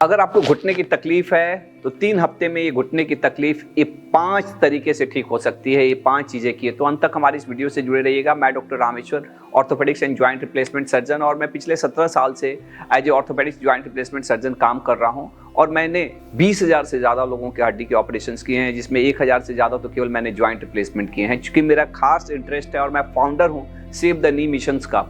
अगर आपको घुटने की तकलीफ है तो 3 हफ्ते में ये घुटने की तकलीफ ये 5 तरीके से ठीक हो सकती है। ये 5 चीजें की है। तो अंत तक हमारी इस वीडियो से जुड़े रहिएगा। मैं doctor Rameshwar, orthopaedics and joint replacement surgeon, और मैं पिछले 17 साल से as a orthopaedics joint replacement surgeon काम कर रहा हूँ। और मैंने 20,000 से ज़्यादा लोगों के हड्डी के ऑपरेशन किए हैं, जिसमें 1,000 से ज़्यादा तो केवल मैंने जॉइंट रिप्लेसमेंट किए हैं। चूँकि मेरा खास इंटरेस्ट है और मैं फाउंडर हूँ सेव द नी मिशंस का।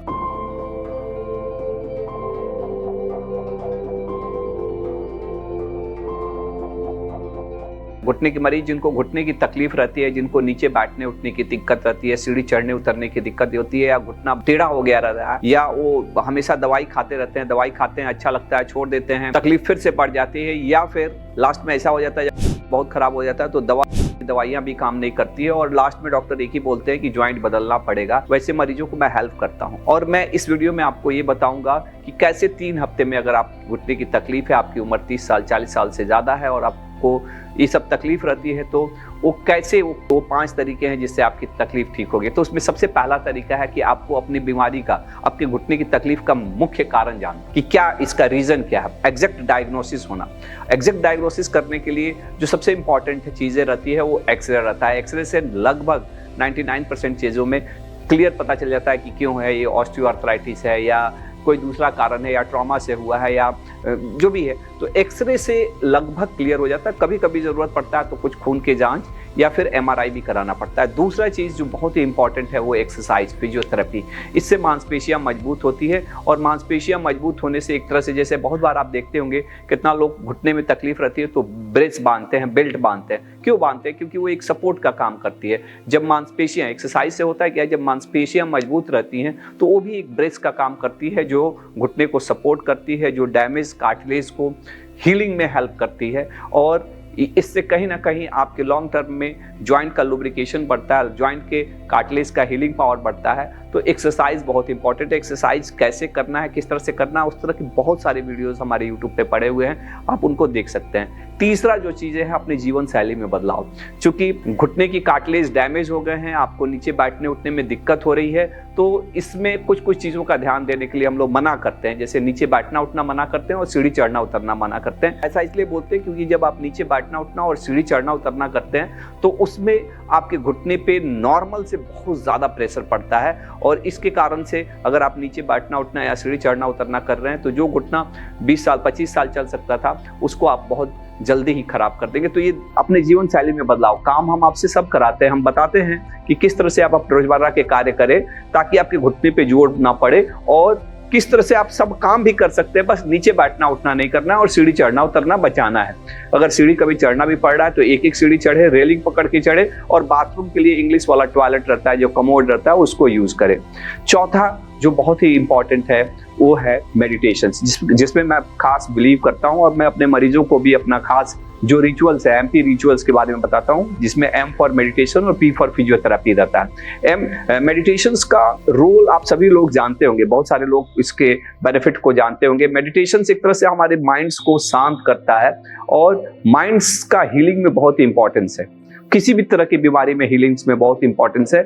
घुटने के मरीज जिनको घुटने की तकलीफ रहती है, जिनको नीचे बैठने उठने की दिक्कत रहती है, सीढ़ी चढ़ने उतरने की दिक्कत होती है, या घुटना टेढ़ा हो गया रहता है, या वो हमेशा दवाई खाते रहते हैं, दवाई खाते हैं अच्छा लगता है छोड़ देते हैं, तकलीफ फिर से बढ़ जाती है, या फिर लास्ट में ऐसा हो जाता है बहुत खराब हो जाता है तो दवाइयाँ भी काम नहीं करती है और लास्ट में डॉक्टर एक ही बोलते हैं कि ज्वाइंट बदलना पड़ेगा। वैसे मरीजों को मैं हेल्प करता हूँ और मैं इस वीडियो में आपको ये बताऊंगा कि कैसे 3 हफ्ते में, अगर आप घुटने की तकलीफ है, आपकी उम्र 30 साल 40 साल से ज़्यादा है और आपको ये सब तकलीफ रहती है, तो वो कैसे, वो 5 तरीके हैं जिससे आपकी तकलीफ ठीक होगी। तो उसमें सबसे पहला तरीका है कि आपको अपनी बीमारी का, आपके घुटने की तकलीफ का मुख्य कारण जानना कि क्या इसका रीजन क्या है। एग्जैक्ट डायग्नोसिस होना। एग्जैक्ट डायग्नोसिस करने के लिए जो सबसे इंपॉर्टेंट चीज़ें रहती है वो एक्सरे रहता है। एक्सरे से लगभग 99% चीज़ों में क्लियर पता चल जाता है कि क्यों है, ये ऑस्टियोआर्थराइटिस है या कोई दूसरा कारण है या ट्रॉमा से हुआ है या जो भी है। तो एक्सरे से लगभग क्लियर हो जाता है। कभी कभी ज़रूरत पड़ता है तो कुछ खून के जांच या फिर एमआरआई भी कराना पड़ता है। दूसरा चीज़ जो बहुत ही इंपॉर्टेंट है वो एक्सरसाइज, फिजियोथेरेपी। इससे मांसपेशियां मजबूत होती है और मांसपेशियां मजबूत होने से एक तरह से, जैसे बहुत बार आप देखते होंगे कितना लोग घुटने में तकलीफ रहती है तो ब्रेस बांधते हैं, बेल्ट बांधते हैं। क्यों बांधते हैं? क्योंकि वो एक सपोर्ट का काम करती है। जब मांसपेशियां, एक्सरसाइज से होता है क्या, जब मांसपेशियां मजबूत रहती हैं तो वो भी एक ब्रेस का काम करती है जो घुटने को सपोर्ट करती है, जो डैमेज कार्टिलेज को हीलिंग में हेल्प करती है। और इससे कहीं ना कहीं आपके लॉन्ग टर्म में जॉइंट का लुब्रिकेशन बढ़ता है, जॉइंट के कार्टिलेज का हीलिंग पावर बढ़ता है। तो एक्सरसाइज बहुत इंपॉर्टेंट है। एक्सरसाइज कैसे करना है, किस तरह से करना है, उस तरह की बहुत सारे वीडियोस हमारे यूट्यूब पे पड़े हुए हैं, आप उनको देख सकते हैं। तीसरा जो चीज़ें हैं, अपने जीवन शैली में बदलाव। चूंकि घुटने की कार्टिलेज डैमेज हो गए हैं, आपको नीचे बैठने उठने में दिक्कत हो रही है, तो इसमें कुछ चीज़ों का ध्यान देने के लिए हम लोग मना करते हैं। जैसे नीचे बैठना उठना मना करते हैं और सीढ़ी चढ़ना उतरना मना करते हैं। ऐसा इसलिए बोलते हैं क्योंकि जब आप नीचे बैठना उठना और सीढ़ी चढ़ना उतरना करते हैं तो उसमें आपके घुटने पे नॉर्मल से बहुत ज़्यादा प्रेशर पड़ता है और इसके कारण से अगर आप नीचे बैठना उठना या सीढ़ी चढ़ना उतरना कर रहे हैं तो जो घुटना 20 साल 25 साल चल सकता था उसको आप बहुत जल्दी ही खराब कर देंगे। तो ये अपने जीवन शैली में बदलाव, काम हम आपसे सब कराते हैं। हम बताते हैं कि किस तरह से आप रोजमर्रा के कार्य करें ताकि आपके घुटने पे जोर ना पड़े और किस तरह से आप सब काम भी कर सकते हैं, बस नीचे बैठना उठना नहीं करना है और सीढ़ी चढ़ना उतरना बचाना है। अगर सीढ़ी कभी चढ़ना भी पड़ रहा है तो एक सीढ़ी चढ़े, रेलिंग पकड़ के चढ़े, और बाथरूम के लिए इंग्लिश वाला टॉयलेट रहता है, जो कमोड रहता है, उसको यूज करें। चौथा जो बहुत ही इंपॉर्टेंट है वो है मेडिटेशन, जिसमें मैं खास बिलीव करता हूँ और मैं अपने मरीजों को भी अपना खास जो रिचुअल्स है, MP रिचुअल्स के बारे में बताता हूँ, जिसमें M फॉर मेडिटेशन और P फॉर फिजियोथेरेपी रहता है। मेडिटेशंस का रोल आप सभी लोग जानते होंगे, बहुत सारे लोग इसके बेनिफिट को जानते होंगे। मेडिटेशन एक तरह से हमारे माइंड्स को शांत करता है और माइंड्स का हीलिंग में बहुत ही इंपॉर्टेंस है। किसी भी तरह की बीमारी में हीलिंग्स में बहुत इंपॉर्टेंस है।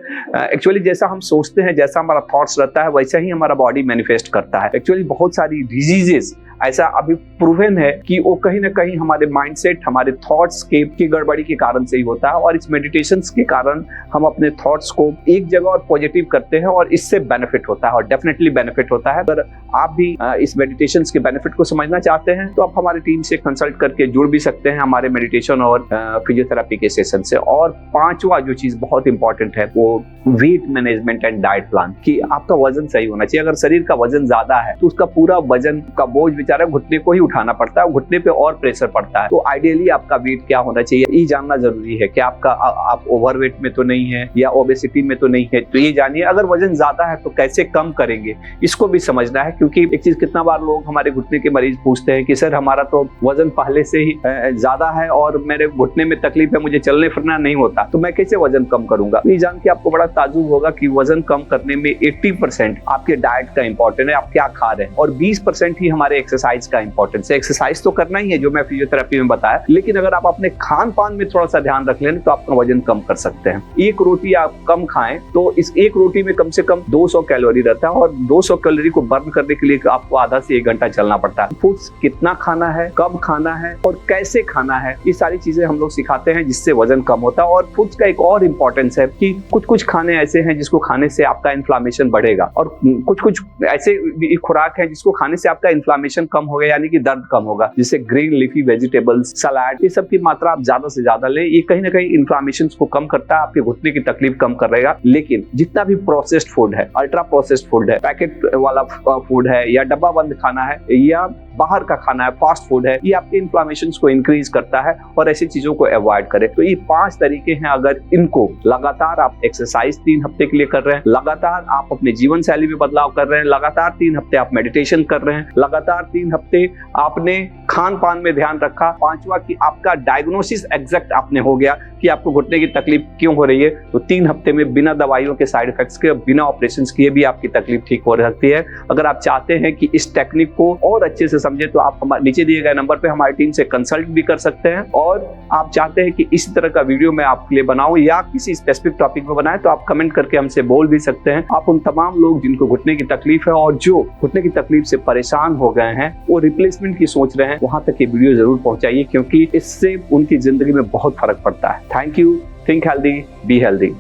एक्चुअली जैसा हम सोचते हैं, जैसा हमारा थॉट्स रहता है, वैसा ही हमारा बॉडी मैनिफेस्ट करता है। एक्चुअली बहुत सारी डिजीजेस ऐसा अभी प्रूवन है कि वो कहीं ना कहीं हमारे माइंडसेट, हमारे थॉट्स की गड़बड़ी के कारण से ही होता है। और इस मेडिटेशंस के कारण हम अपने थॉट्स को एक जगह और पॉजिटिव करते हैं और इससे बेनिफिट होता है और डेफिनेटली बेनिफिट होता है। अगर आप भी इस मेडिटेशंस के बेनिफिट को समझना चाहते हैं तो आप हमारी टीम से कंसल्ट करके जुड़ भी सकते हैं हमारे मेडिटेशन और फिजियोथेरेपी के सेशन से। और 5वां जो चीज बहुत इंपॉर्टेंट है वो weight management and diet plan, कि आपका वजन सही होना चाहिए। अगर शरीर का वजन ज्यादा है तो उसका पूरा वजन का बोझ बेचारा घुटने को ही उठाना पड़ता है, घुटने पे और प्रेशर पड़ता है। तो आइडियली आपका वेट क्या होना चाहिए ये जानना जरूरी है कि आप ओवरवेट में तो नहीं है या ओबेसिटी में तो नहीं है, तो ये जानिए। अगर वजन ज्यादा है तो कैसे कम करेंगे इसको भी समझना है, क्योंकि एक चीज, कितना बार लोग हमारे घुटने के मरीज पूछते हैं कि सर हमारा तो वजन पहले से ही ज्यादा है और मेरे घुटने में तकलीफ है, मुझे चलने फिरना नहीं होता, तो मैं कैसे वजन कम करूंगा। ये जान के आपको बड़ा ताजुब होगा कि वजन कम करने में 80% आपके डाइट का इंपॉर्टेंट है, आप क्या खा रहे हैं, और 20% ही हमारे एक्सरसाइज का इंपॉर्टेंस है। एक्सरसाइज तो करना ही है जो मैं फिजियोथेरेपी में बताया, लेकिन अगर आप अपने खान पान में थोड़ा सा ध्यान रख लें तो आपका वजन कम कर सकते हैं। एक रोटी आप कम खाएं तो इस एक रोटी में कम से कम 200 कैलोरी रहता है, और 200 कैलोरी को बर्न करने के लिए आपको आधा से 1 घंटा चलना पड़ता है। फूड्स कितना खाना है, कब खाना है और कैसे खाना है, ये सारी चीजें हम लोग सिखाते हैं जिससे वजन कम होता है। और फूड्स का एक और इंपॉर्टेंस है कि कुछ खाने ऐसे हैं जिसको खाने से आपका इन्फ्लामेशन बढ़ेगा, और कुछ ऐसे खुराक है जिसको खाने से आपका इन्फ्लामेशन कम होगा, यानी कि दर्द कम होगा। जैसे ग्रीन लीफी वेजिटेबल्स, सलाद, ये सब की मात्रा आप ज्यादा से ज्यादा लें। ये कहीं ना कहीं इन्फ्लामेशन को कम करता है, आपके घुटने की तकलीफ कम करेगा। लेकिन जितना भी प्रोसेस्ड फूड है, अल्ट्रा प्रोसेस्ड फूड है, पैकेट वाला फूड है, या डब्बा बंद खाना है, या बाहर का खाना है, फास्ट फूड है, ये आपके इन्फ्लामेशन को इंक्रीज करता है, और ऐसी चीजों को अवॉइड करें। तो ये 5 तरीके हैं। अगर इनको लगातार आप एक्सरसाइज 3 हफ्ते के लिए कर रहे हैं, लगातार आप अपने जीवन शैली में बदलाव कर रहे हैं, लगातार 3 हफ्ते आप मेडिटेशन कर रहे हैं, लगातार 3 हफ्ते आपने खान पान में ध्यान रखा, 5वां कि आपका डायग्नोसिस एग्जैक्ट आपने हो गया कि आपको घुटने की तकलीफ क्यों हो रही है, तो 3 हफ्ते में बिना दवाइयों के, साइड इफेक्ट्स के, बिना ऑपरेशन किए भी आपकी तकलीफ ठीक हो सकती है। अगर आप चाहते हैं कि इस टेक्निक को और अच्छे से समझे तो आप नीचे दिए गए नंबर पे हमारी टीम से कंसल्ट भी कर सकते हैं। और आप चाहते हैं कि इसी तरह का वीडियो मैं आपके लिए बनाऊं या किसी स्पेसिफिक टॉपिक में बनाएं, तो आप कमेंट करके हमसे बोल भी सकते हैं। आप उन तमाम लोग जिनको घुटने की तकलीफ है और जो घुटने की तकलीफ से परेशान हो गए हैं, वो रिप्लेसमेंट की सोच रहे हैं, वहां तक ये वीडियो जरूर पहुंचाइए, क्योंकि इससे उनकी जिंदगी में बहुत फर्क पड़ता है। Thank you. Think healthy, be healthy.